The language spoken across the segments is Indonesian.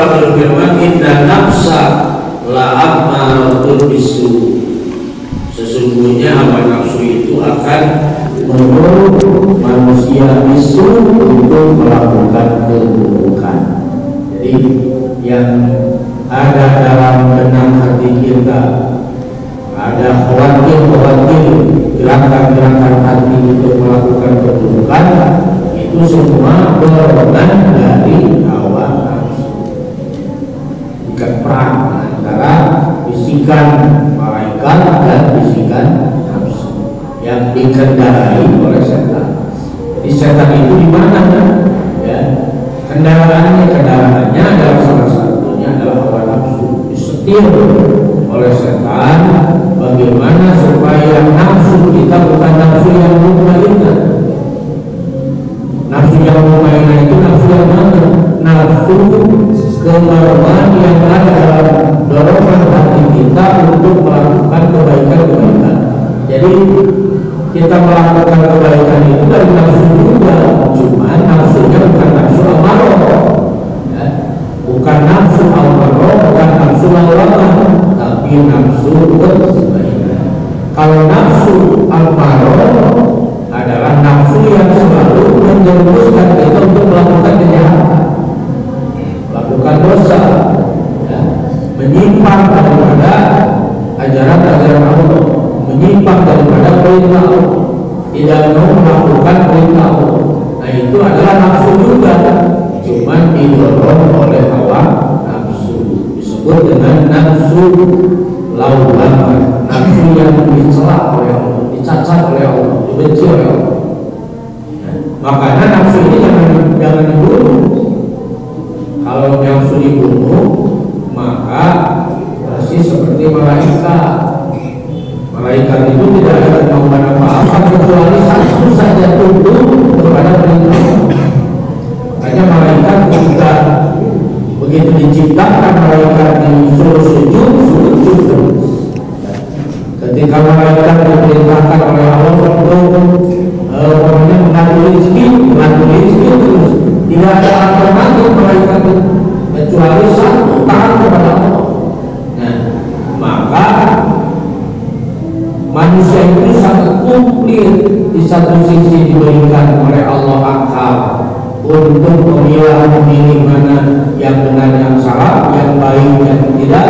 telah berfirman, inna nafsa la'ammaratun bisu. Sesungguhnya hawa nafsu itu akan menyuruh manusia bisu untuk melakukan keburukan. Jadi yang ada dalam benak hati kita, ada khawatir gerakan-gerakan hati untuk melakukan keburukan, itu semua dorongan dari hawa nafsu. Bukan perang antara bisikan malaikat dan bisikan nafsu yang dikendarai oleh setan. Jadi setan itu di mana kan? Ya, kendaraannya adalah salah satunya adalah hawa nafsu. Disetir oleh setan bagaimana supaya nafsu kita bukan nafsu yang mutmainnah. Nafsu yang mutmainnah itu nafsu yang mana? Nafsu kemauan yang ada dalam dorongan hati kita untuk melakukan kebaikan-kebaikan. Jadi kita melakukan kebaikan itu dari nafsu juga, cuma nafsunya bukan nafsu amarah, ya. Bukan nafsu amarah, bukan nafsu lawamah, tapi nafsu kebaikan. Kalau nafsu amarah adalah nafsu yang selalu menjerumuskan kita untuk melakukan kejahatan, melakukan dosa, ya. Menyimpang daripada ajaran-ajaran Allah, menyimpang daripada perintah Allah, tidak mau melakukan perintah Allah. Nah itu adalah nafsu juga, cuman didorong oleh hawa nafsu. Disebut dengan nafsu lawamah, nafsu yang dicela oleh Allah, dicacat oleh Allah, dibenci oleh Allah. Makanya nafsu ini jangan dibunuh. Kalau nafsu dibunuh, maka persis seperti malaikat. Malaikat itu tidak ada kemampuan apa-apa kecuali satu saja tunduk kepada perintah. Makanya malaikat ketika begitu diciptakan, malaikat disuruh sujud. Ketika malaikat diperintahkan oleh Allah untuk mengatur rezeki terus, tidak ada alternatif malaikat kecuali satu taat kepada Allah. Nah, maka manusia itu sangat komplit. Di satu sisi diberikan oleh Allah akal untuk memilih mana yang benar, yang salah, yang baik, yang tidak,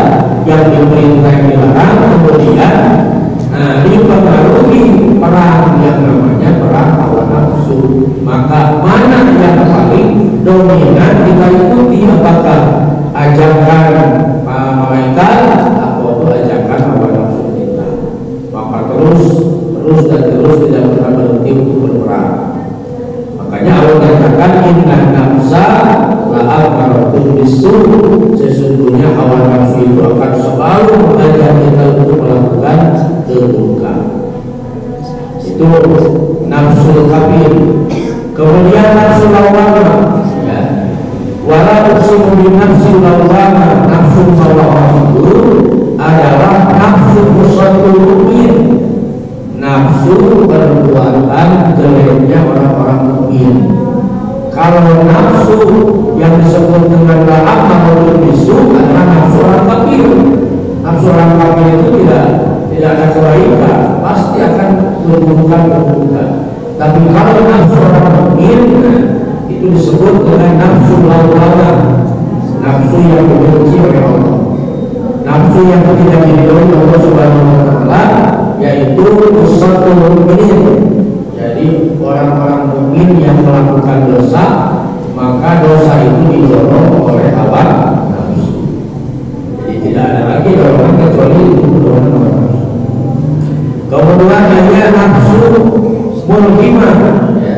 yang diperintah, yang dilarang. Kemudian dipengaruhi perang yang namanya perang hawa nafsu. Maka mana yang paling dominan kita ikuti? Apakah ajakan malaikat atau ajakan hawa nafsu kita? Maka terus tidak pernah berhenti untuk berperang. Makanya Allah katakan inna nafsa la'amaratun bisu. Sesungguhnya hawa nafsu itu akan selalu mengajak kita untuk melakukan keburukan. Itu nafsu kafir. Kemudian nafsu lawamah, ya. Wala uqsimu bi nafsi lawamah. Nafsu lawamah itu adalah nafsu musatul mukmin, nafsu perbuatan jeleknya orang-orang mukmin. Kalau nafsu yang disebut dengan la'amaratun bisu adalah nafsu orang kafir. Nafsu orang kafir itu tidak ada kebaikan, pasti akan keburukan. Tapi kalau nafsu orang mukmin itu disebut dengan nafsu lawamah, nafsu yang dibenci oleh Allah, nafsu yang tidak diridhoi Allah Subhanahu wa taala, yaitu usatul mukminin. Jadi orang-orang mukmin yang melakukan dosa, maka dosa itu didorong oleh hawa nafsu. Jadi tidak ada lagi dorongan kecuali dorongan hawa nafsu. Kemudian ada nafsu mulhimah, ya.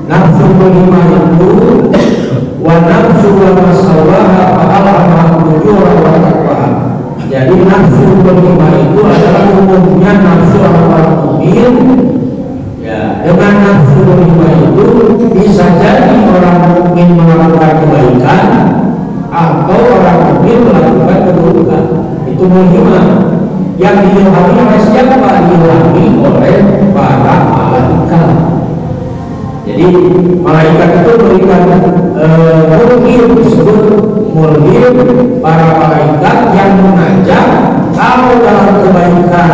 Nafsu mulhimah itu wa nafsu wa masawaha fa'alhamaha fujuraha wa taqwaha. Jadi nafsu mulhimah itu adalah umumnya nafsu orang mukmin, ya. Dengan nafsu mulhimah itu bisa jadi orang mukmin melakukan kebaikan atau orang mukmin melakukan keburukan. Itu mulhimah. Yang diilhami oleh siapa? Diilhami oleh para malaikat. Jadi malaikat itu berikan mungkin disebut mulhim para malaikat yang mengajak kalau dalam kebaikan,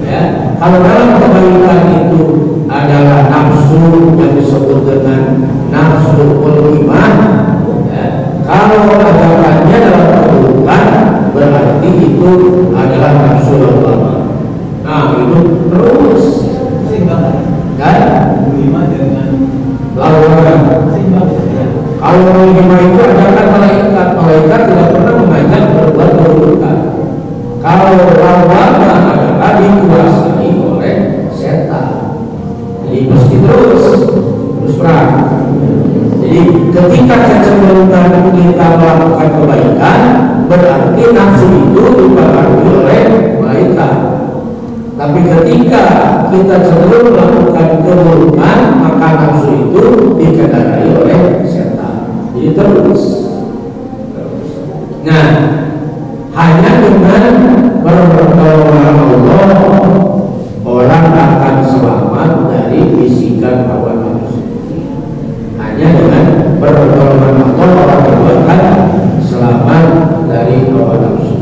ya, kalau dalam kebaikan itu adalah nafsu yang disebut dengan nafsu iman, ya, kalau ajakannya dalam keburukan berarti itu adalah nafsu lawamah. Nah itu terus seimbang kan iman dengan lawan. Kalau lima itu adalah malaikat tidak pernah mengajak berbuat keburukan. Kalau lawannya adalah dikuasai oleh setan. Jadi mesti terus perang. Jadi ketika kecenderungan kita melakukan kebaikan, berarti nafsu itu dipengaruhi oleh malaikat. Tapi ketika kita cenderung melakukan keburukan, maka nafsu itu dikendarai oleh setan. Jadi terus. Nah, hanya dengan pertolongan Allah orang akan selamat dari bisikan hawa nafsu. Hanya dengan pertolongan Allah orang akan selamat dari hawa nafsu.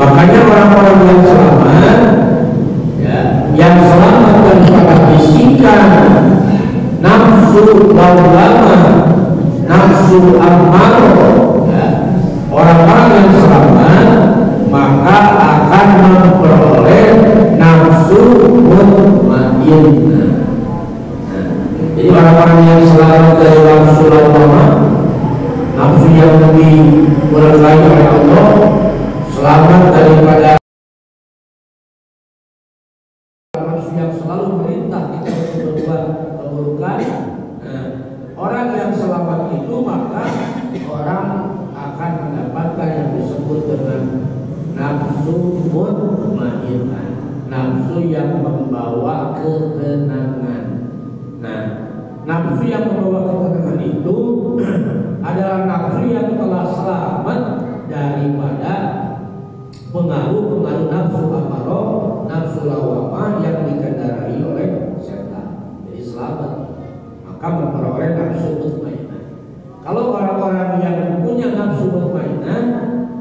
Makanya orang-orang yang selamat, ya, yang selamat daripada bisikan nafsu lawamah, nafsu ammarah, ya, orang-orang yang selamat maka akan memperoleh nafsu mutmainnah. Nah, jadi orang-orang yang selamat dari nafsu lawamah, nafsu yang dimurkai oleh Allah, selamat daripada nafsu yang selalu merintah kita untuk berbuat keburukan. Nah, orang yang selamat itu maka orang akan mendapatkan yang disebut dengan nafsu mutmainnah, nafsu yang membawa ketenangan. Nah, nafsu yang membawa ketenangan itu adalah nafsu yang telah selamat daripada pengaruh nafsu amarah, nafsu lawamah yang dikendarai oleh setan. Jadi selamat, maka memperoleh nafsu mutmainnah. Kalau orang-orang yang punya nafsu mutmainnah,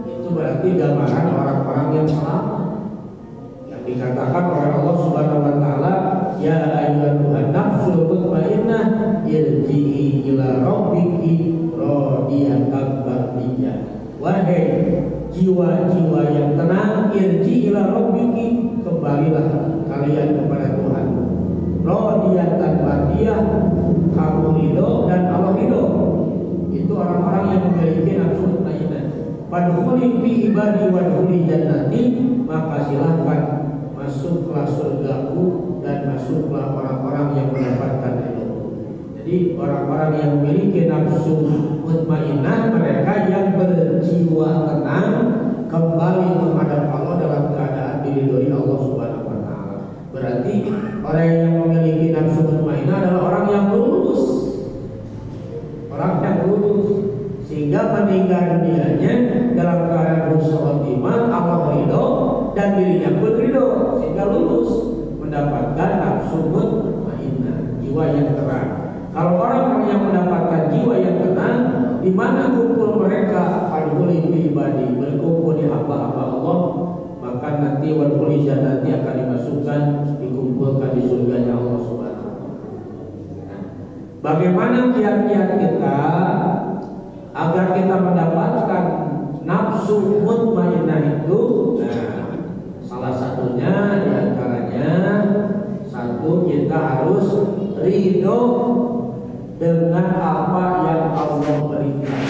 itu berarti gambaran orang-orang yang selamat, yang dikatakan oleh Allah Subhanahu wa taala, ya ayyuhan nafsul mutmainnah irji'i ila rabbiki radiyatan mardiyah. Wahai jiwa-jiwa yang tenang, irji ila rabbiki, kembalilah kalian kepada Tuhan. Radiyatan mardiyah, kamu ridho dan Allah ridho. Itu orang-orang yang memiliki nafsu mutmainnah. Fadkhuli fi ibadi wadkhuli jannati, maka silahkan masuklah surgaku dan masuklah orang-orang yang mendapatkan ridho. Jadi orang-orang yang memiliki nafsu mutmainnah, mereka yang berjiwa tenang, kembali menghadap Allah dalam keadaan diridhoi Allah Subhanahu wa taala. Berarti orang yang memiliki nafsu mutmainnah adalah orang yang lurus. Orang yang lurus sehingga meninggal dunianya dalam keadaan husnul khotimah, Allah ridho dan dirinya pun ridho, sehingga lurus mendapatkan nafsu mutmainnah, jiwa yang terang. Kalau orang yang mendapatkan jiwa yang tenang, di mana kumpul mereka? Fadkhuli fi ibadi, berkumpul di hamba-hamba Allah, maka nanti wadkhuli jannati akan dimasukkan, dikumpulkan di surganya Allah Subhanahu wa taala. Bagaimana kiat-kiat kita agar kita mendapatkan nafsu mutmainnah itu? Nah, salah satunya diantaranya, satu, kita harus ridho dengan apa yang Allah berikan.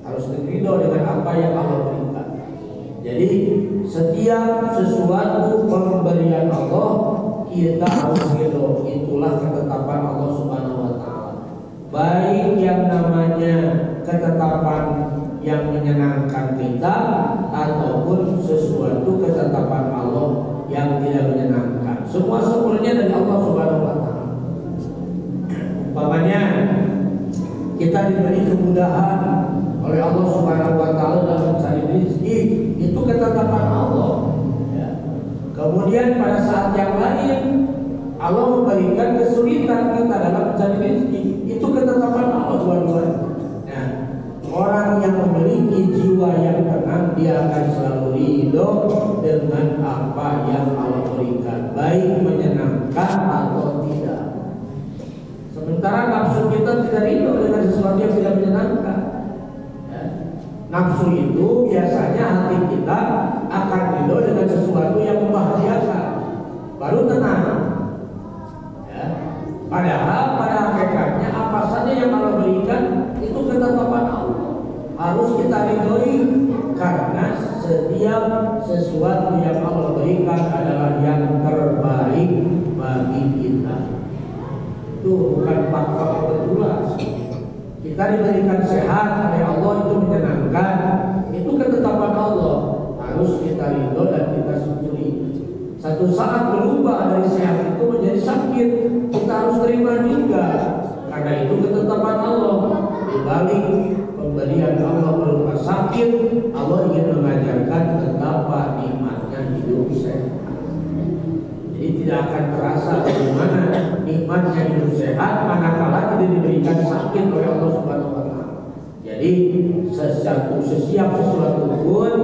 Harus ridho dengan apa yang Allah berikan. Jadi setiap sesuatu pemberian Allah kita harus ridho. Itulah ketetapan Allah Subhanahu wa taala. Baik yang namanya ketetapan yang menyenangkan kita ataupun sesuatu ketetapan Allah yang tidak menyenangkan. Semua semuanya dari Allah Subhanahu wa taala. Umpamanya kita diberi kemudahan oleh Allah Subhanahu wa taala dalam mencari rezeki, itu ketetapan Allah. Ya. Kemudian pada saat yang lain Allah memberikan kesulitan kita dalam mencari rezeki, itu ketetapan Allah dua-duanya. Nah, ridho dengan apa yang Allah berikan, baik menyenangkan atau tidak. Sementara nafsu kita tidak ridho dengan sesuatu yang tidak menyenangkan. Ya. Nafsu itu biasanya hati kita akan ridho dengan sesuatu yang membahagiakan, baru tenang. Ya. Padahal pada hakikatnya apa saja yang Allah berikan itu ketetapan Allah, harus kita ridhoi, karena setiap sesuatu yang Allah berikan adalah yang terbaik bagi kita. Itu bukan faktor kebetulan. Kita diberikan sehat oleh Allah, itu menyenangkan, itu ketetapan Allah, harus kita ridho dan kita syukuri. Satu saat berubah dari sehat itu menjadi sakit, kita harus terima juga, karena itu ketetapan Allah. Di balik pemberian Allah berupa sakit, Allah ingin mengajarkan betapa nikmatnya hidup sehat. Jadi tidak akan terasa bagaimana nikmatnya hidup sehat manakala tidak diberikan sakit oleh Allah Subhanahu wa Ta'ala. Jadi setiap sesuatu pun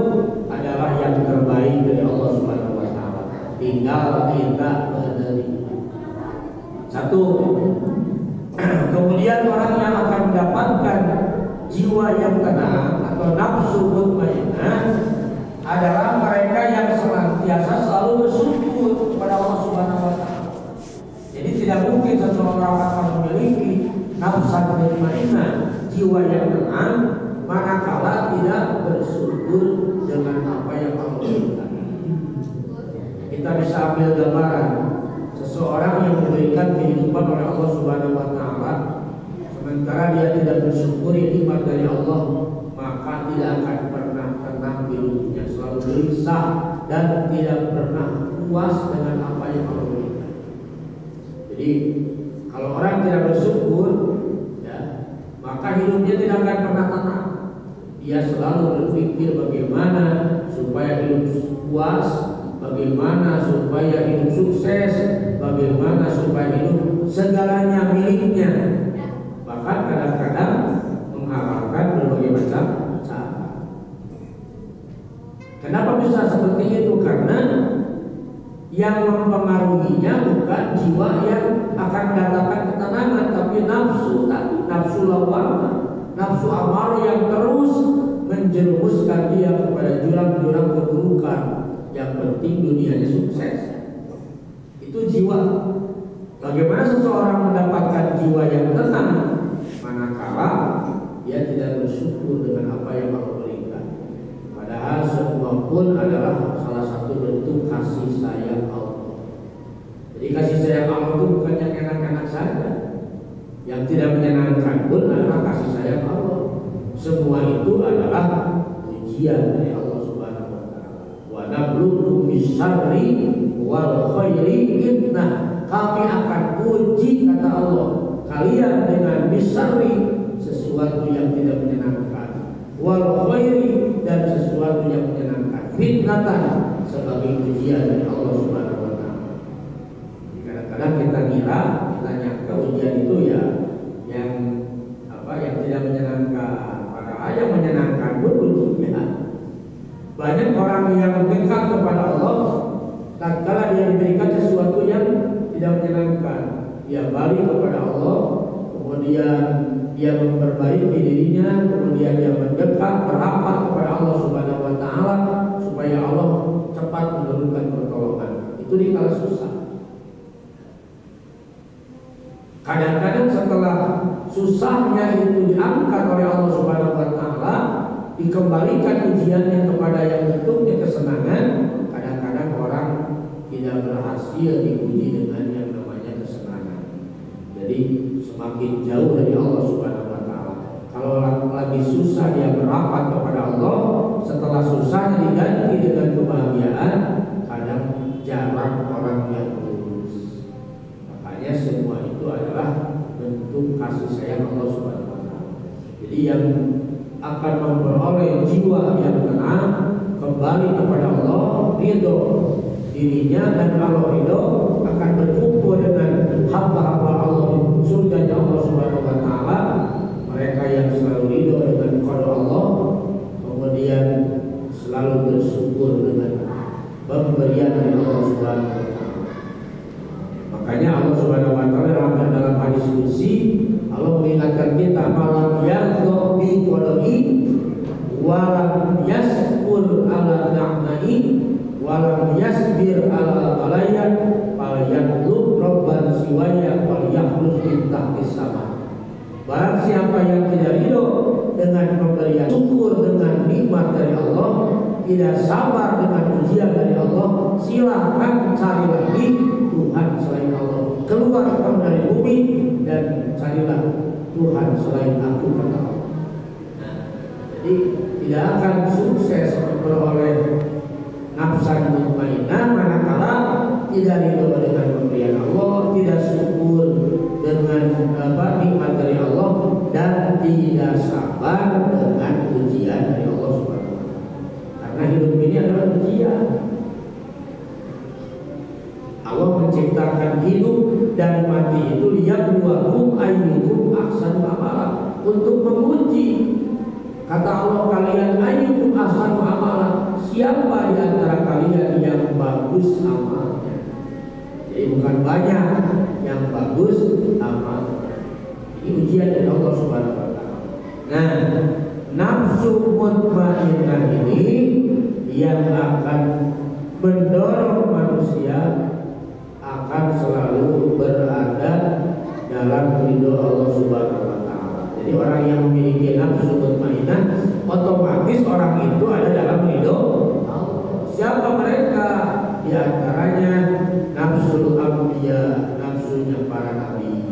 adalah yang terbaik dari Allah Subhanahu wa Ta'ala. Tinggal kita menerima. Satu. Kemudian orang yang akan mendapatkan jiwa yang tenang atau nafsu mutmainnah adalah mereka yang senantiasa selalu bersyukur kepada Allah Subhanahu wa Ta'ala. Jadi tidak mungkin seseorang akan memiliki nafsu mutmainnah, jiwa yang tenang, manakala tidak bersyukur dengan apa yang Allah berikan. Kita bisa ambil gambaran seseorang yang diberikan kehidupan oleh Allah Subhanahu wa Ta'ala, sementara dia tidak bersyukuri nikmat dari Allah, maka tidak akan pernah tenang hidupnya, selalu gelisah dan tidak pernah puas dengan apa yang Allah berikan. Jadi kalau orang tidak bersyukur, ya, maka hidupnya tidak akan pernah tenang. Dia selalu berpikir bagaimana supaya hidup puas, bagaimana supaya hidup sukses, bagaimana supaya hidup segalanya miliknya. Bahkan kadang-kadang mengharapkan berbagai macam cara. Kenapa bisa seperti itu? Karena yang mempengaruhinya bukan jiwa yang akan mendatangkan ketenangan, tapi nafsu lawamah, nafsu amarah yang terus menjerumuskan dia kepada jurang-jurang keburukan. Yang penting dunianya sukses. Itu jiwa. Bagaimana seseorang mendapatkan jiwa yang tenang manakala dia tidak bersyukur dengan apa yang Allah berikan? Padahal semua pun adalah salah satu bentuk kasih sayang Allah. Jadi kasih sayang Allah itu bukan yang enak-enak saja. Yang tidak menyenangkan pun adalah kasih sayang Allah. Semua itu adalah ujian dari Allah Subhanahu wa Ta'ala. Wa nabluukum bisyarri wal khairi fitnah. Kami akan uji, kata Allah, kalian dengan bisyarri, sesuatu yang tidak menyenangkan, wal khairi, dan sesuatu yang menyenangkan, fitnatan, sebagai ujian dari Allah Subhanahu wa Ta'ala. Kadang-kadang kita nyangka ujian itu ya yang tidak menyenangkan, padahal yang menyenangkan pun ujian. Banyak orang yang dekat kepada Allah, tatkala dia diberikan sesuatu yang tidak menyenangkan, dia balik kepada Allah, kemudian dia memperbaiki dirinya, kemudian dia mendekat merapat kepada Allah Subhanahu wa Ta'ala supaya Allah cepat menurunkan pertolongan. Itu dikala susah. Kadang-kadang setelah susahnya itu diangkat oleh Allah Subhanahu wa Ta'ala, dikembalikan ujiannya kepada yang bentuknya kesenangan, kadang-kadang orang tidak berhasil diuji dengan yang namanya kesenangan. Jadi semakin jauh dari Allah Subhanahu wa Ta'ala. Kalau lagi susah dia merapat kepada Allah, setelah susahnya diganti dengan kebahagiaan, kadang jarang orang yang lulus. Makanya semua itu adalah bentuk kasih sayang Allah Subhanahu wa Ta'ala. Jadi yang akan memperoleh jiwa yang tenang, kembali kepada Allah, ridho dirinya, dan kalau ridho akan berkumpul dengan hamba-hamba Allah di surganya Allah Subhanahu wa Ta'ala. Mereka yang selalu ridho dengan qada Allah, kemudian selalu bersyukur dengan pemberian dari Allah Subhanahu wa taala. Makanya Allah Subhanahu wa taala dalam hadis qudsi Allah mengingatkan kita malam yardha bi qada'i wa lam yaskur ala ni'mai wa lam yasbir ala balaya fal yatlub rabban siwaya wal yakhluq min tahtis sama. Barang siapa yang tidak ridho dengan pemberian, syukur dengan nikmat dari Allah, tidak sabar dengan ujian dari Allah, silakan cari lagi Tuhan selain Allah. Keluar kamu dari bumi dan carilah Tuhan selain aku, kata Allah. Nah, jadi tidak akan sukses memperoleh nafsan mutmainnah manakala tidak ridho dengan pemberian Allah, tidak syukur dengan nikmat dari Allah, dan tidak sabar dengan ujian dari Allah Subhanahu wa taala. Karena hidup ini adalah ujian. Allah menciptakan hidup dan mati itu liyabluwakum ayyukum ahsanu amala, untuk menguji. Kata Allah, kalian ayyukum ahsanu amala, siapa di antara kalian yang bagus amalnya. Jadi bukan banyak yang bagus amalnya. Ini ujian dari Allah Subhanahu wa taala. Nah, nafsu mutmainnah ini yang akan mendorong manusia akan selalu berada dalam ridho Allah Subhanahu wa taala. Jadi orang yang memiliki nafsu mutmainnah, otomatis orang itu ada dalam ridho Allah. Siapa mereka? Di antaranya nafsul anbiya, nafsunya para nabi.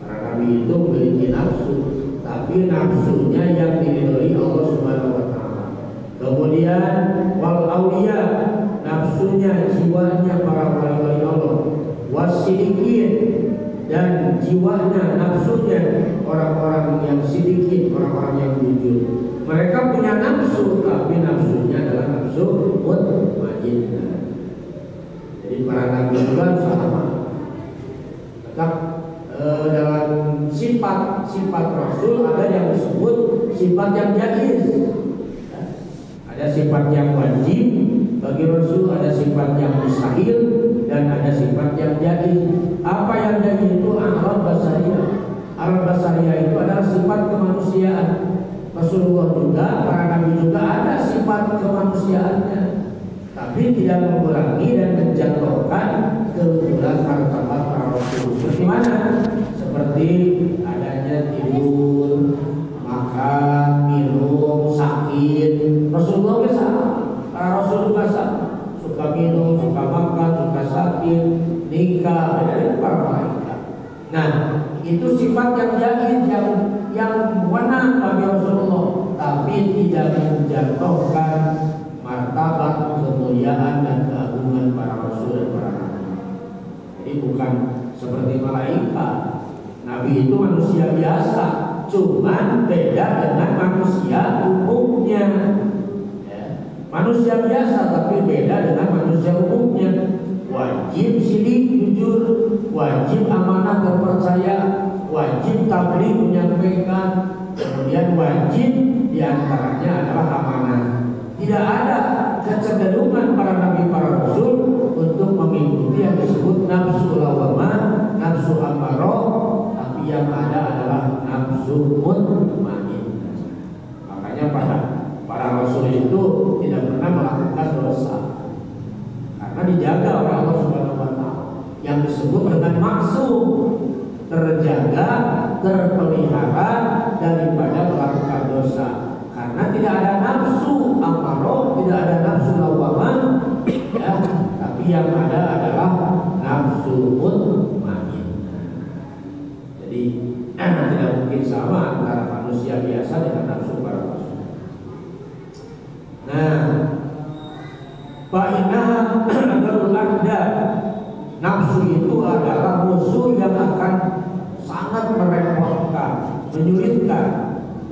Para nabi itu memiliki nafsu, tapi nafsunya yang diridhoi Allah Subhanahu wa taala. Kemudian wal auliya, nafsunya, jiwanya para wali-wali Allah. Wasidikin, dan jiwanya, nafsunya orang-orang yang sedikit, orang-orang yang jujur. Mereka punya nafsu, tapi nafsunya adalah nafsu mutmainnah. Jadi para nabi juga sama. Tetap dalam sifat Rasul ada yang disebut sifat yang jaiz. Ada sifat yang wajib bagi Rasul, ada sifat yang mustahil, dan ada sifat yang jaiz. Apa yang jaiz itu alam basariyah. Alam basariyah itu adalah sifat kemanusiaan. Rasulullah juga, para nabi juga ada sifat kemanusiaannya, tapi tidak mengurangi dan menjatuhkan keunggulan martabat para Rasul. Seperti mana? Seperti adanya tidur, makan, minum, sakit. Rasulullah bisa, para Rasul juga sama. Suka minum, suka makan, suka sakit, nikah, dan para malaikat. Nah, itu sifat yang jaiz, yang menang bagi Rasulullah, tapi tidak menjatuhkan martabat, kemuliaan, dan keagungan para Rasul dan para nabi. Jadi bukan seperti malaikat. Nabi itu manusia biasa, cuman beda dengan manusia umumnya. Manusia biasa tapi beda dengan manusia umumnya. Wajib sidik, jujur, wajib amanah, terpercaya, wajib tabligh, menyampaikan, kemudian wajib diantaranya adalah amanah. Tidak ada kecenderungan para nabi, para rasul untuk mengikuti yang disebut nafsu lawamah, nafsu amarah, tapi yang ada adalah nafsu mutmainnah. Makanya para rasul itu tidak pernah melakukan dosa, karena dijaga oleh Allah Subhanahu wa taala, yang disebut dengan maksum, terjaga, terpelihara daripada melakukan dosa, karena tidak ada nafsu amarah, tidak ada nafsu lawamah, ya, tapi yang ada adalah nafsu mutmainnah. Jadi tidak mungkin sama antara manusia biasa dengan nafsu para rasul. Nah, fa'inah adalah anda, nafsu itu adalah musuh yang akan sangat merepotkan, menyulitkan.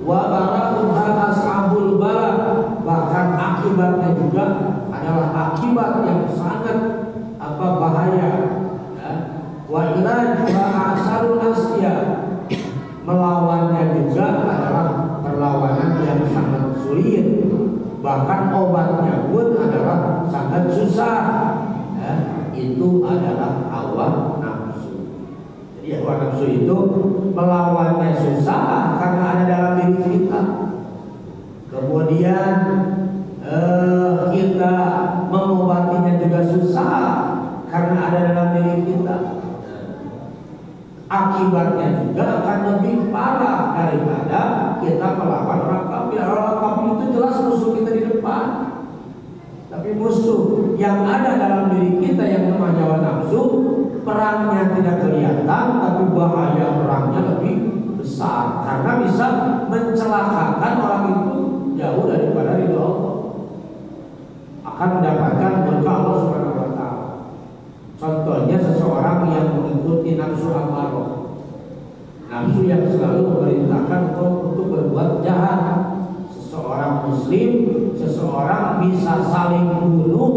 Wa barakuha ashabul bala, bahkan akibatnya juga adalah akibat yang sangat bahaya. Ya. Wa ilaj wa asarul asya, melawannya juga adalah perlawanan yang sangat sulit. Bahkan obatnya nafsu itu melawannya susah karena ada dalam diri kita. Kemudian kita mengobatinya juga susah karena ada dalam diri kita. Akibatnya juga akan lebih parah daripada kita melawan orang kafir. Orang kafir itu jelas musuh kita di depan, tapi musuh yang ada dalam diri kita yang namanya hawa nafsu, perangnya tidak kelihatan, tapi bahaya perangnya lebih besar karena bisa mencelakakan orang itu jauh daripada ridho Allah, akan mendapatkan murka Allah Subhanahu wa taala. Contohnya seseorang yang mengikuti nafsu amarah, nafsu yang selalu memerintahkan untuk berbuat jahat. Seseorang muslim, seseorang bisa saling bunuh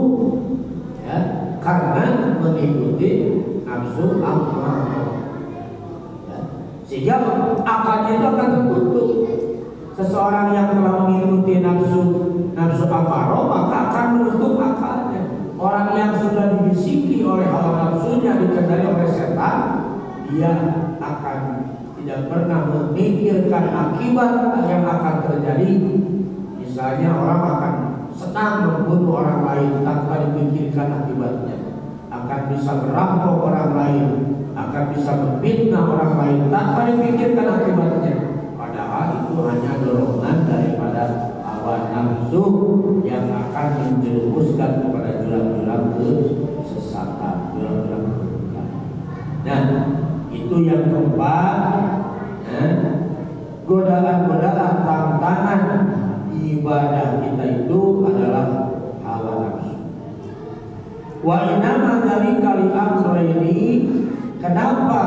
ya, karena mengikuti nafsu amarah ya. Sehingga akalnya itu akan tertutup. Seseorang yang telah mengikuti nafsu amarah maka akan menutup akalnya. Orang yang sudah dibisiki oleh hawa nafsunya, dikendali oleh setan, dia akan tidak pernah memikirkan akibat yang akan terjadi. Misalnya orang akan senang membunuh orang lain tanpa dipikirkan akibatnya, akan bisa merampok orang lain, akan bisa memfitnah orang lain tanpa dipikirkan akibatnya. Padahal itu hanya dorongan daripada hawa nafsu yang akan menjerumuskan kepada jurang-jurang kesesatan, jurang-jurang keburukan. Nah, itu yang keempat, godaan-godaan tantangan ibadah kita itu adalah hawa nafsu. Wa inama dari kali ini, kenapa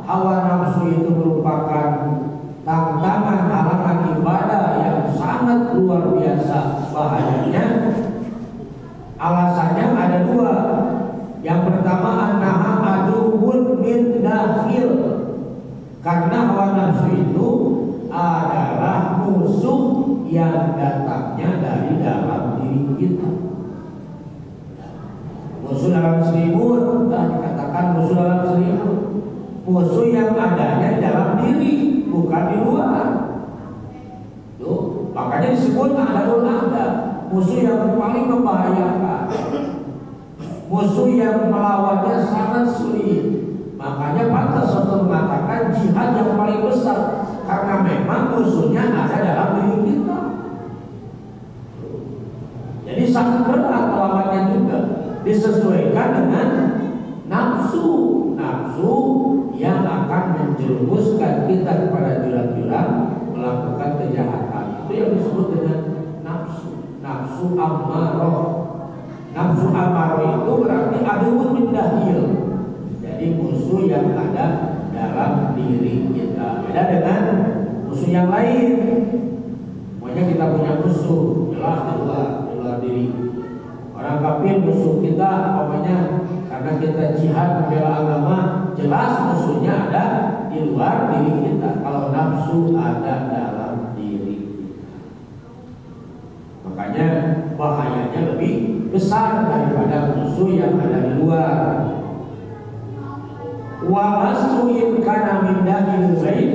hawa nafsu itu merupakan tantangan halangan ibadah yang sangat luar biasa bahayanya? Alasannya ada dua. Yang pertama, annaha aduwwun min dakhil, karena hawa nafsu itu adalah musuh yang datangnya dari dalam diri kita. Musuh dalam selimut, dikatakan musuh dalam selimut, musuh yang adanya di dalam diri, bukan di luar. Tuh, makanya disebut ada musuh yang paling membahayakan, musuh yang melawannya sangat sulit. Makanya pantas Rasul mengatakan jihad yang paling besar, karena memang musuhnya ada dalam diri kita. Jadi sangat berat melawannya juga, disesuaikan dengan nafsu yang akan menjerumuskan kita kepada jurang-jurang melakukan kejahatan. Itu yang disebut dengan nafsu amarah. Nafsu amarah itu berarti aduwwun min dakhil, jadi musuh yang ada dalam diri kita. Beda dengan musuh yang lain. Pokoknya kita punya musuh jelas di luar diri. Orang kafir musuh kita, pokoknya karena kita jihad membela agama, jelas musuhnya ada di luar diri kita. Kalau nafsu ada dalam diri, makanya bahayanya lebih besar daripada musuh yang ada di luar. Wa masu'in kana min dakhil bait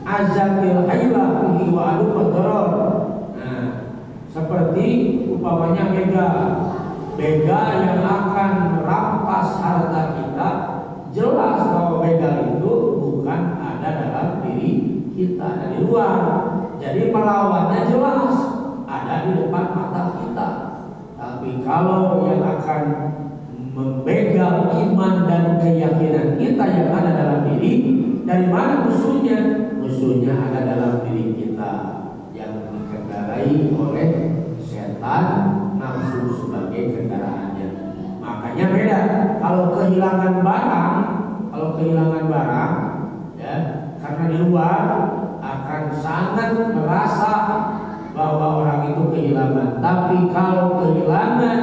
azatil hayla bihi wa adu qadrar. Nah, seperti umpamanya begal yang akan merampas harta kita, jelas bahwa begal itu bukan ada dalam diri kita, dari luar. Jadi melawannya jelas ada di depan mata kita. Tapi kalau yang akan membegal iman dan keyakinan kita yang ada dalam diri, dari mana musuhnya? Musuhnya ada dalam diri kita yang dikendarai oleh setan, nafsu sebagai kendaraannya. Makanya beda. Kalau kehilangan barang, ya, karena di luar akan sangat merasa bahwa orang itu kehilangan. Tapi kalau kehilangan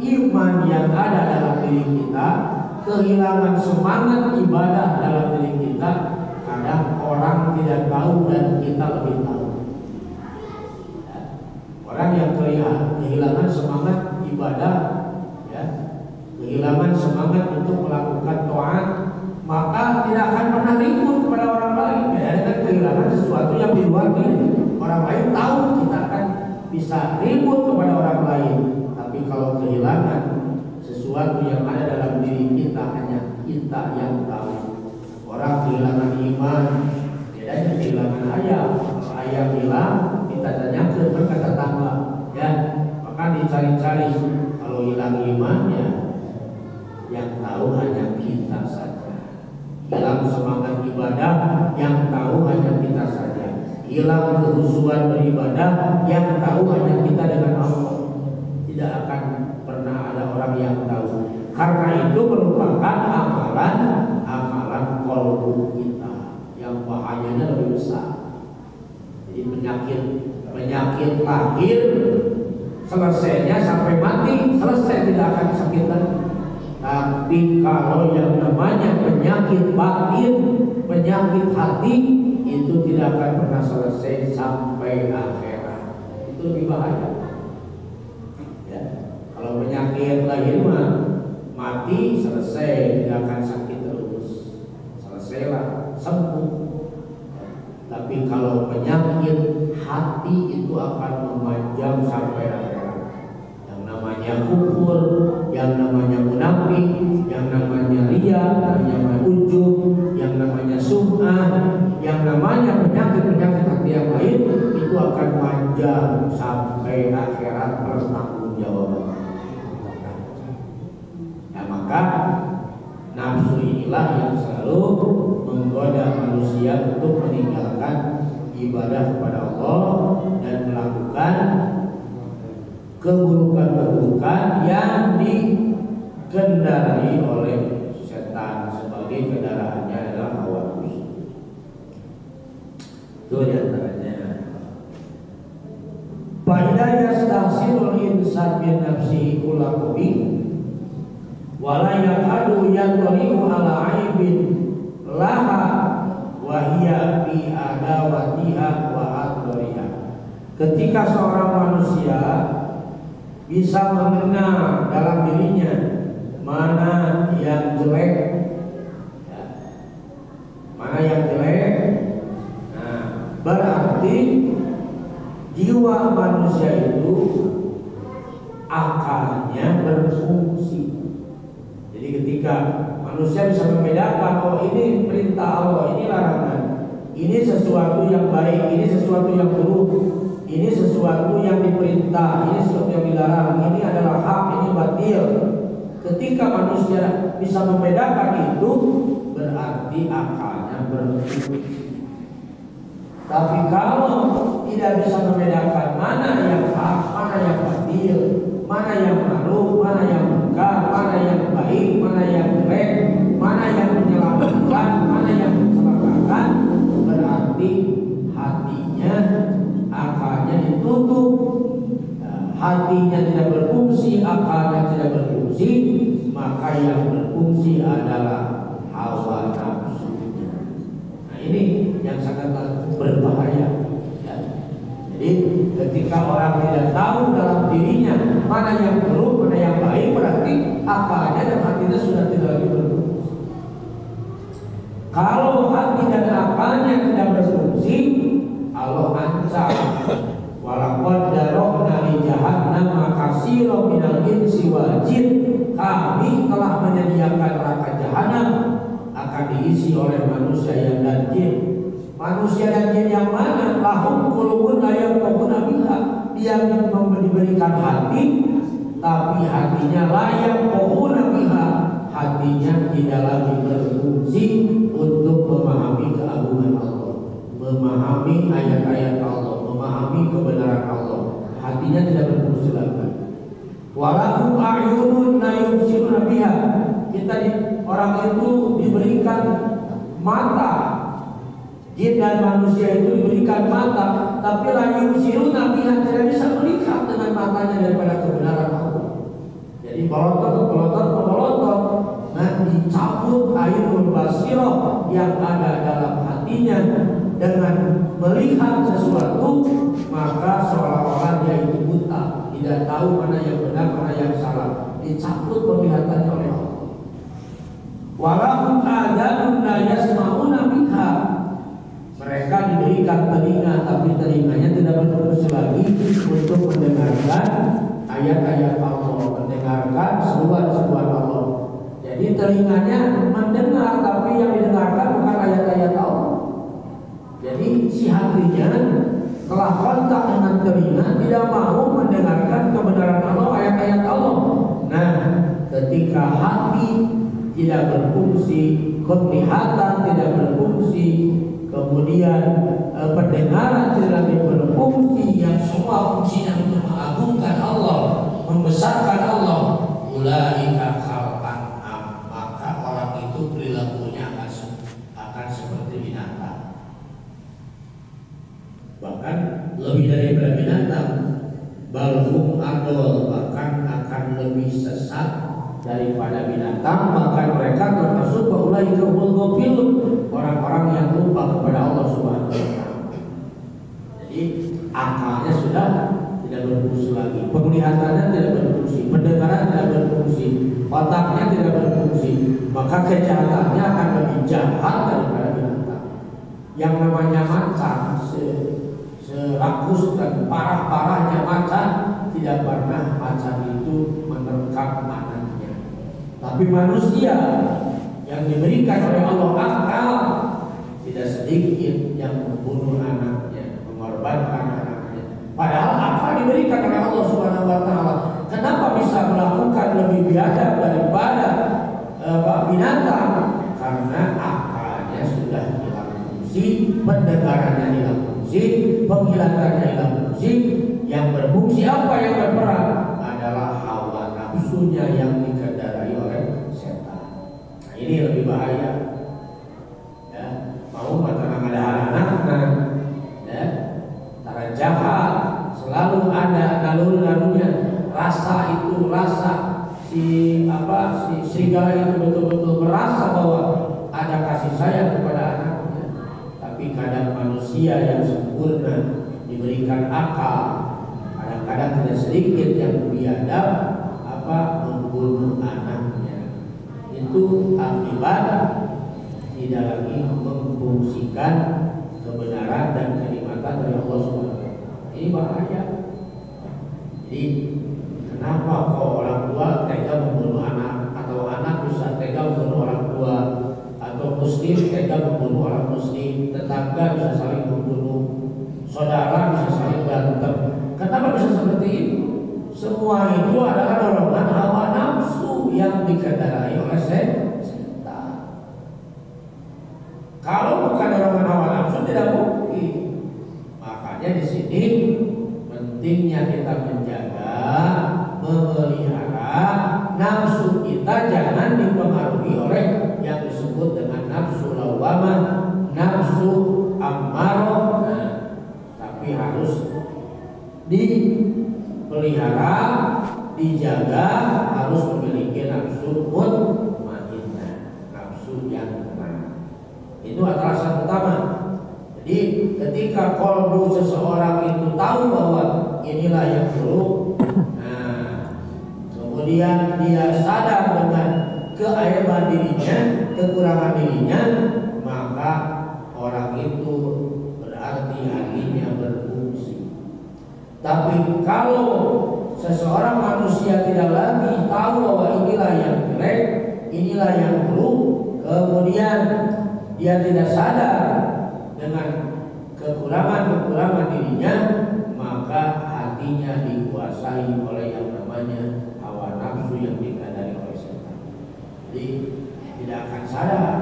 iman yang ada dalam diri kita, kehilangan semangat ibadah dalam diri kita, kadang orang tidak tahu dan kita lebih tahu. Ya. Orang yang kehilangan semangat ibadah, ya, kehilangan semangat untuk melakukan taat, maka tidak akan pernah kehilangan sesuatu yang di luar diri. Orang lain tahu kita akan bisa ribut kepada orang lain, tapi kalau kehilangan sesuatu yang ada dalam diri kita hanya kita yang tahu. Orang kehilangan iman, bedanya kehilangan ayam. Kalau ayam hilang, kita tanyakan ke tetangga, ya, maka dicari-cari. Kalau hilang imannya, yang tahu hanya kita saja. Hilang semangat ibadah, yang tahu hanya kita saja. Hilang kehusuan beribadah, yang tahu hanya kita dengan Allah. Tidak akan pernah ada orang yang tahu. Karena itu merupakan amalan qalbu kita yang bahayanya lebih besar. Jadi penyakit lahir selesainya sampai mati, selesai, tidak akan sakit lagi. Tapi kalau yang namanya penyakit batin, penyakit hati, itu tidak akan pernah selesai sampai akhirat. Itu lebih bahaya. Ya. Kalau penyakit lahir mah mati selesai, tidak akan sakit terus, selesailah, sembuh. Tapi kalau penyakit hati itu akan memanjang sampai akhirat. Yang namanya kufur, yang namanya munafik, yang namanya riya, yang namanya ujub, yang namanya sum'ah, yang namanya penyakit-penyakit hati yang lain, itu akan panjang sampai akhirat pertanggungjawaban. Nah, maka nafsu inilah yang selalu menggoda manusia untuk meninggalkan ibadah kepada Allah dan melakukan keburukan-keburukan yang dikendarai oleh setan, sebagai kendaraannya adalah hawa nafsu. Itu diantaranya. Fa'idha yastahsinul insan bin nafsihi kulla qabih wala yakadu yadri'u ala aibin laha wa hiya bi adawatiha wa adwariha. Ketika seorang manusia bisa mengenal dalam dirinya mana yang jelek, ya, mana yang jelek, nah, berarti jiwa manusia itu akalnya berfungsi. Jadi ketika manusia bisa membedakan, oh ini perintah Allah, ini larangan, ini sesuatu yang baik, ini sesuatu yang buruk, ini sesuatu yang diperintah, ini sesuatu yang dilarang, ini adalah hak, ini batil. Ketika manusia bisa membedakan itu, berarti akalnya berfungsi. Tapi kalau tidak bisa membedakan mana yang hak, mana yang batil, mana yang ma'ruf, mana yang munkar, mana yang baik, mana yang jelek, mana yang menyelamatkan, mana yang mencelakakan, berarti hatinya, akalnya ditutup, hatinya tidak berfungsi, akalnya tidak berfungsi, maka yang berfungsi adalah hawa nafsu. Nah, ini yang sangat berbahaya. Ya. Jadi ketika orang tidak tahu dalam dirinya mana yang buruk, mana yang baik, berarti akalnya dan hatinya sudah tidak lagi berfungsi. Kalau hati dan akalnya tidak berfungsi, Allah ancam, walaqad darabna li jahannam katsiran minal insi wal jin. Kami telah menyediakan neraka jahanam akan diisi oleh manusia dan jin. Manusia dan jin yang mana? Lahum qulubun la yafqahuna biha. Dia diberikan hati, tapi hatinya la yafqahuna biha. Hatinya tidak lagi berfungsi untuk memahami keagungan Allah, memahami ayat-ayat Allah, memahami kebenaran Allah. Hatinya tidak berfungsi lagi. Walahum a'yunun la yubsiruna biha. Orang itu diberikan mata, jin dan manusia itu diberikan mata, tapi la yubsiruna biha, tidak bisa melihat dengan matanya daripada kebenaran Allah. Jadi pelotot. Nah, dicabut ainul basirah yang ada dalam hatinya dengan melihat sesuatu, maka seolah-olah dia itu buta, tidak tahu mana yang benar, mana yang salah. Dicabut penglihatannya oleh Allah. Walahum adhanun la yasma'una biha. Mereka mereka diberikan telinga, tapi telinganya tidak berfungsi lagi untuk mendengarkan ayat-ayat Allah, mendengarkan seruan-seruan Allah. Jadi telinganya mendengar, tapi yang didengarkan bukan ayat-ayat Allah. Jadi si hatinya telah kontak dengan telinga, tidak mau mendengarkan kebenaran Allah, ayat-ayat Allah. Nah, ketika hati tidak berfungsi, penglihatan tidak berfungsi, kemudian pendengaran tidak berfungsi, yang semua fungsinya untuk mengagungkan Allah, membesarkan Allah, ulaika khalqan am, maka orang itu perilakunya akan seperti binatang, bahkan lebih daripada binatang, balhum adol, bahkan akan lebih sesat daripada binatang. Bahkan mereka termasuk ulaika humul ghafilun, orang-orang yang lupa kepada Allah Subhanahu wa taala. Jadi akalnya sudah tidak berfungsi lagi, penglihatannya tidak berfungsi, pendengaran tidak berfungsi, otaknya tidak berfungsi, maka kejahatannya akan lebih jahat daripada binatang. Yang namanya macan, serakus dan parah-parahnya macan, tidak pernah macan itu menerkam anaknya. Tapi manusia yang diberikan oleh Allah akal, tidak sedikit yang membunuh anaknya, mengorbankan anaknya. Padahal akal diberikan oleh Allah Subhanahu wa taala. Kenapa bisa melakukan lebih biadab daripada binatang? Karena akalnya sudah hilang fungsi, pendengarannya hilang fungsi, penglihatannya hilang fungsi. Yang berfungsi apa yang berperan adalah hawa nafsunya yang dikendarai oleh setan. Nah, ini lebih bahaya. Ya, mau tenang ada anak-anak, ya, cara jahat selalu ada naluri-nalurinya. Rasa itu, rasa si serigala itu betul-betul merasa bahwa ada kasih sayang kepada anaknya. Tapi kadang manusia yang sempurna diberikan akal, kadang-kadang tidak sedikit yang biadab membunuh anaknya. Itu akibat tidak lagi memfungsikan kebenaran dan kenikmatan dari Allah Subhanahu. Ini bahaya. Jadi kenapa kok orang tua tega membunuh anak, atau anak bisa tega membunuh orang tua, atau muslim tega membunuh orang muslim, tetangga bisa saling membunuh, saudara bisa saling berantem. Kenapa bisa seperti itu? Semua itu adalah dorongan hawa nafsu yang dikendarai oleh setan. Kalau bukan dorongan hawa nafsu tidak mungkin. Makanya di sini pentingnya kita menjaga, memelihara nafsu kita, jangan dipengaruhi oleh yang disebut dengan nafsu lawamah, nafsu ammarah. Tapi harus dipelihara, dijaga, harus memiliki nafsu mutmainnah, nafsu yang tenang. Itu alasan utama. Jadi ketika qalbu seseorang itu tahu bahwa inilah yang buruk, nah kemudian dia sadar dengan keaiban dirinya, kekurangan dirinya, maka orang itu berarti hatinya berfungsi. Tapi kalau seseorang manusia tidak lagi tahu bahwa inilah yang jelek, inilah yang buruk, kemudian dia tidak sadar dengan kekurangan-kekurangan dirinya, maka hatinya dikuasai oleh yang namanya hawa nafsu yang dikendari oleh setan. Jadi tidak akan sadar.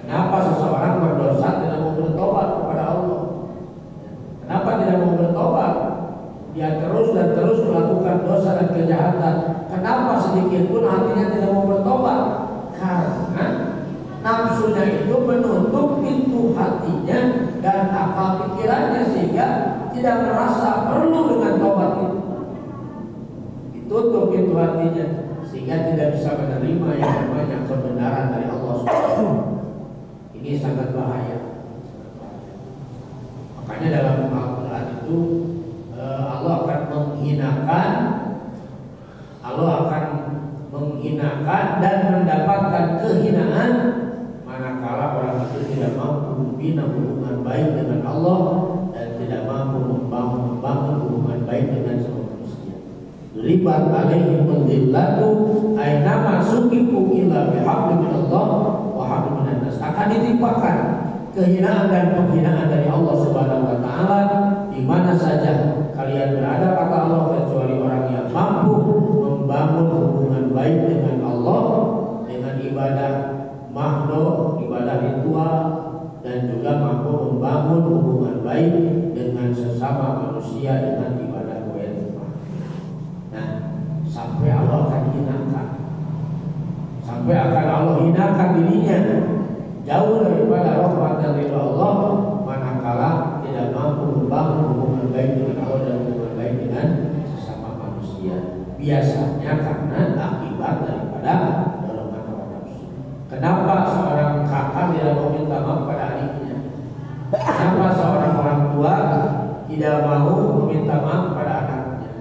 Kenapa seseorang berdosa tidak mau bertobat kepada Allah? Kenapa tidak mau bertobat? Dia terus dan terus melakukan dosa dan kejahatan. Kenapa sedikit pun hatinya tidak mau bertobat? Karena nafsunya itu menutup pintu hatinya dan akal pikirannya, sehingga tidak merasa perlu dengan tobat itu. Ditutup pintu hatinya sehingga tidak bisa menerima yang namanya kebenaran dari Allah SWT. Ini sangat bahaya. Makanya dalam Al-Quran itu Allah akan menghinakan dan mendapatkan kehinaan manakala orang itu tidak mampu membina hubungan baik dengan Allah dan tidak mampu membangun hubungan baik dengan semua manusia. Libat alaihi mendillatu ainama suqifu illa bihaqqi minallah wa haqqi minan nas. Akan ditimpakan kehinaan dan penghinaan dari Allah Subhanahu wa taala di mana saja kalian berada, kata Allah, kecuali orang yang mampu membangun hubungan baik dengan Allah dengan ibadah makhluk, ibadah ritual, dan juga mampu membangun hubungan baik dengan sesama manusia dengan ibadah wajibah. Nah, sampai Allah akan hinakan, sampai akan Allah hinakan dirinya jauh daripada rahmat dan ridha Allah manakala tidak mampu membangun hubungan baik dengan Allah dan hubungan baik dengan sesama manusia. Biasanya karena akibat daripada dorongan hawa nafsu. Kenapa seorang kakak tidak mau minta maaf pada adiknya? Kenapa seorang orang tua tidak mau meminta maaf pada anaknya?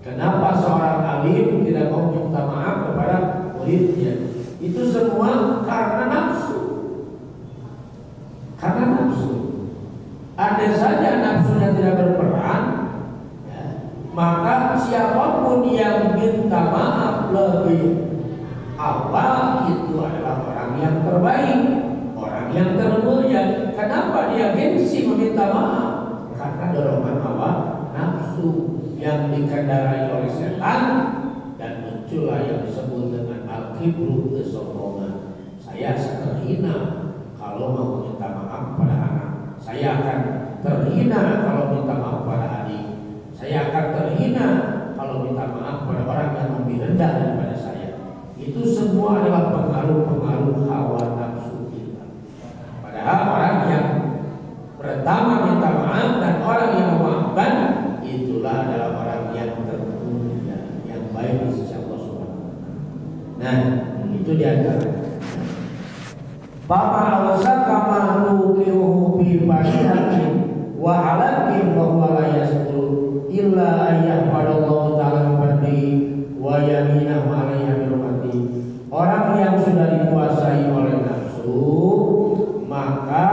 Kenapa seorang alim tidak mau minta maaf kepada muridnya? Itu semua karena nafsu. Karena nafsu. Andai saja nafsunya tidak berperan, ya, maka siapapun yang minta maaf lebih awal itu adalah orang yang terbaik, orang yang termulia. Kenapa dia gengsi meminta maaf? Karena dorongan hawa nafsu yang dikendarai oleh setan, dan muncullah yang disebut dengan al-kibru, kesombongan. Saya terhina kalau mau minta maaf pada anak. Saya akan terhina kalau minta maaf pada adik. Saya akan terhina kalau minta maaf pada orang yang lebih rendah daripada saya. Itu semua adalah pengaruh-pengaruh hawa nafsu kita. Padahal orang yang pertama minta maaf dan orang yang memaafkan, itulah adalah orang yang termulia, yang baik di sisi Allah Subhanahu wa taala. Nah, itu diantara Papa awasaka mahlukihu bi fadihatin wa halakin wa huwa la yasqul illa ayyah padallahu ta'ala badi wa yaminahu alaiha birumati. Orang yang sudah dikuasai oleh nafsu, maka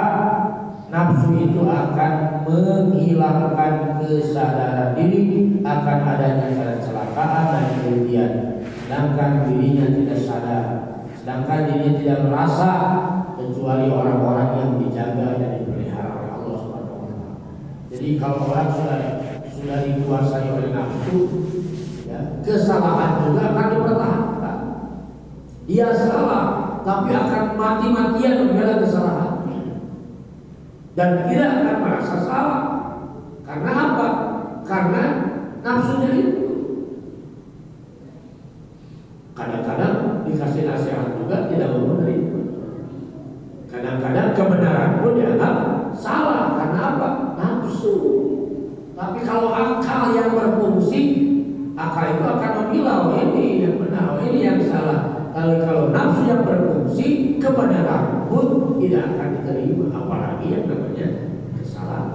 nafsu itu akan menghilangkan kesadaran diri akan adanya kecelakaan dan kerugian, sedangkan dirinya tidak sadar, sedangkan dirinya tidak merasa, kecuali orang-orang yang dijaga dan dipelihara oleh Allah Subhanahu wa taala. Jadi kalau orang sudah dikuasai oleh nafsu, ya, kesalahan juga akan dipertahankan. Dia salah, tapi akan mati-matian membela kesalahan dan tidak akan merasa salah. Karena apa? Karena nafsunya itu. Kadang-kadang dikasih nasihat juga tidak mau menerima. Kadang-kadang kebenaran pun dianggap salah. Karena apa? Nafsu. Tapi kalau akal yang berfungsi, akal itu akan memilah, oh ini yang benar, oh ini yang salah. Kalau nafsu yang berfungsi, kebenaran pun tidak akan diterima, apalagi yang namanya kesalahan.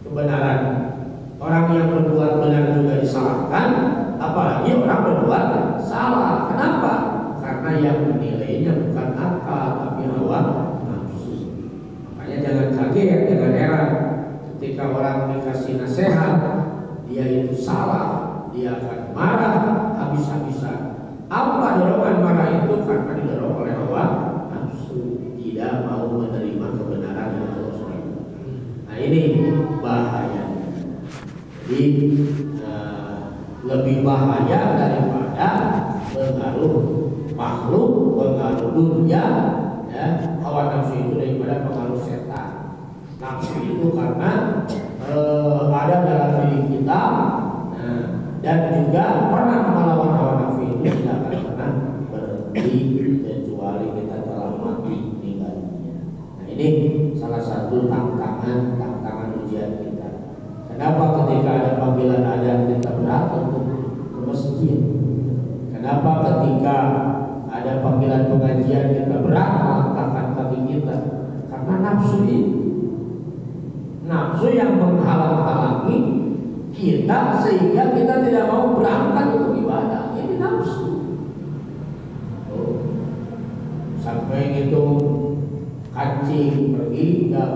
Kebenaran, orang yang berbuat benar juga disalahkan, apalagi orang berbuat salah. Kenapa? Karena yang menilainya bukan akal tapi hawa nafsu. Makanya jangan kaget, jangan heran ketika orang dikasih nasihat dia itu salah, dia akan marah habis-habisan. Apa dorongan marah itu? Karena didorong oleh hawa nafsu, tidak mau menerima kebenaran yang Allah SWT. Nah ini bahaya. Jadi lebih bahaya daripada pengaruh makhluk, pengaruh dunia, ya, hawa nafsu itu daripada pengaruh setan. Nafsu itu karena ada dalam diri kita, dan juga pernah melawan hawa nafsu itu tidak akan pernah berhenti kecuali kita telah mati meninggalnya. Nah ini salah satu tantangan ujian kita. Kenapa ketika ada panggilan adzan kita berat untuk ke masjid? Kenapa ketika ada panggilan pengajian kita berat melangkahkan kaki kita? Karena nafsu itu, nafsu yang menghalang-halangi kita sehingga kita tidak mau berangkat untuk ibadah. Ini nafsu. Sampai itu kancing pergi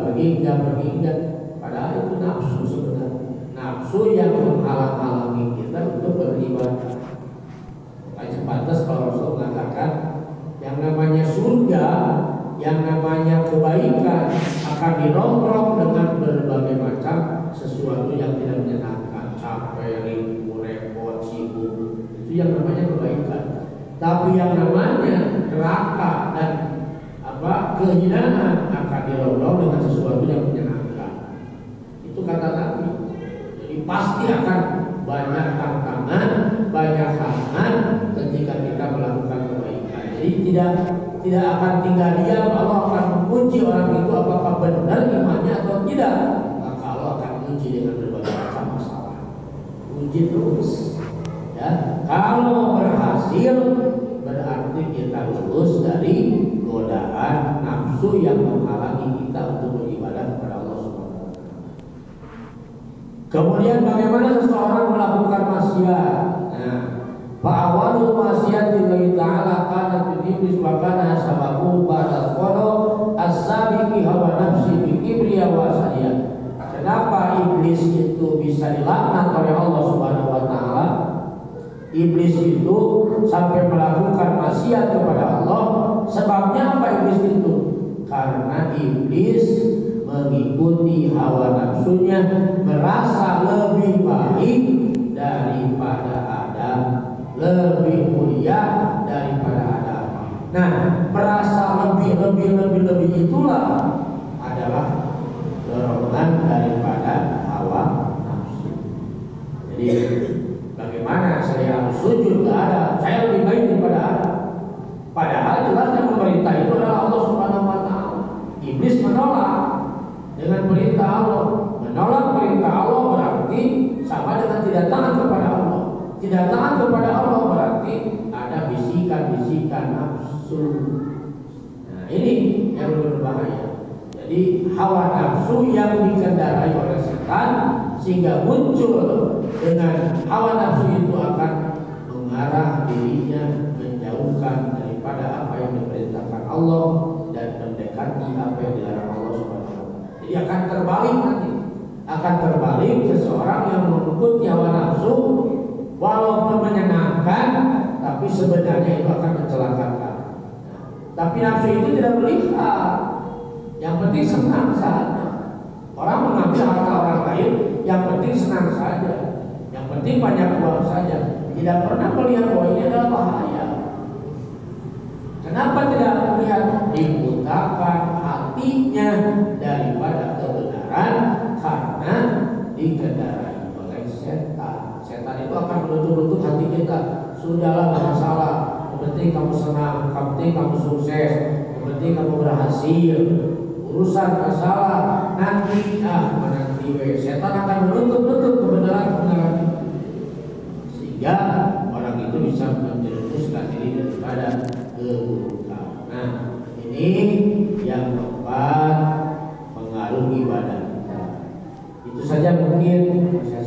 berinjak. Padahal itu nafsu sebenarnya. Nafsu yang menghalang-halangi kita untuk beribadah. Makanya pantas kalau Rasul mengatakan yang namanya surga, yang namanya kebaikan akan dirongkrong dengan berbagai macam sesuatu yang tidak menyenangkan, capek, ribu, repot, sibuk. Itu yang namanya kebaikan. Tapi yang namanya neraka dan kehinaan akan dirongkrong dengan sesuatu yang menyenangkan. Itu kata Nabi. Jadi pasti akan banyak tantangan, banyak halangan ketika kita melakukan kebaikan. Jadi tidak akan tinggal diam. Allah akan menguji orang itu apakah benar imannya atau tidak. Maka Allah akan menguji dengan berbagai macam masalah. Uji terus. Ya, kalau berhasil berarti kita lulus dari godaan nafsu yang menghalangi kita untuk beribadah kepada Allah Subhanahu wa taala. Kemudian bagaimana seseorang melakukan maksiat? Nah, fa'awalul maksiati lillahi ta'ala kana iblis wa kana sababu ba'da qada as-sabiqi hawa nafsi bi kibriya wa asiyah. Kenapa iblis itu bisa dilaknat oleh Allah Subhanahu wa taala? Iblis itu sampai melakukan maksiat kepada Allah. Sebabnya apa iblis itu? Karena iblis mengikuti hawa nafsunya, merasa lebih baik daripada Adam, lebih mulia daripada Adam. Nah, merasa lebih itulah adalah dorongan daripada hawa nafsu. Jadi bagaimana saya harus sujud ke Adam? Saya lebih baik daripada Adam. Padahal jelasnya pemerintah itu adalah Allah Subhanahu wa taala. Iblis menolak dengan perintah Allah. Menolak perintah Allah berarti sama dengan tidak taat kepada Allah. Tidak taat kepada Allah berarti ada bisikan-bisikan nafsu. Nah, ini yang berbahaya. Jadi hawa nafsu yang dikendarai oleh setan sehingga muncul dengan hawa nafsu itu akan mengarah dirinya menjauhkan daripada apa yang diperintahkan Allah dan mendekati apa yang dilarang Allah Subhanahu wa taala. Jadi akan terbalik nanti. Akan terbalik seseorang yang mengikuti hawa nafsu walaupun menyenangkan tapi sebenarnya itu akan mencelakakan. Tapi nafsu itu tidak melihat. Yang penting senang saja. Orang mengambil harta orang lain, yang penting senang saja. Yang penting banyak uang saja. Tidak pernah melihat bahwa ini adalah bahaya. Kenapa tidak melihat? Dibutakan hatinya daripada kebenaran karena dikendarai oleh setan. Setan itu akan menutup-nutup hati kita. Sudahlah, tidak masalah. Yang penting kamu senang, yang penting kamu sukses, yang penting kamu berhasil. Urusan masalah nanti setan akan menutup kebenaran itu. Sehingga orang itu bisa menjerumuskan diri daripada keburukan. Nah, ini yang keempat, pengaruh ibadah kita. Itu saja mungkin saya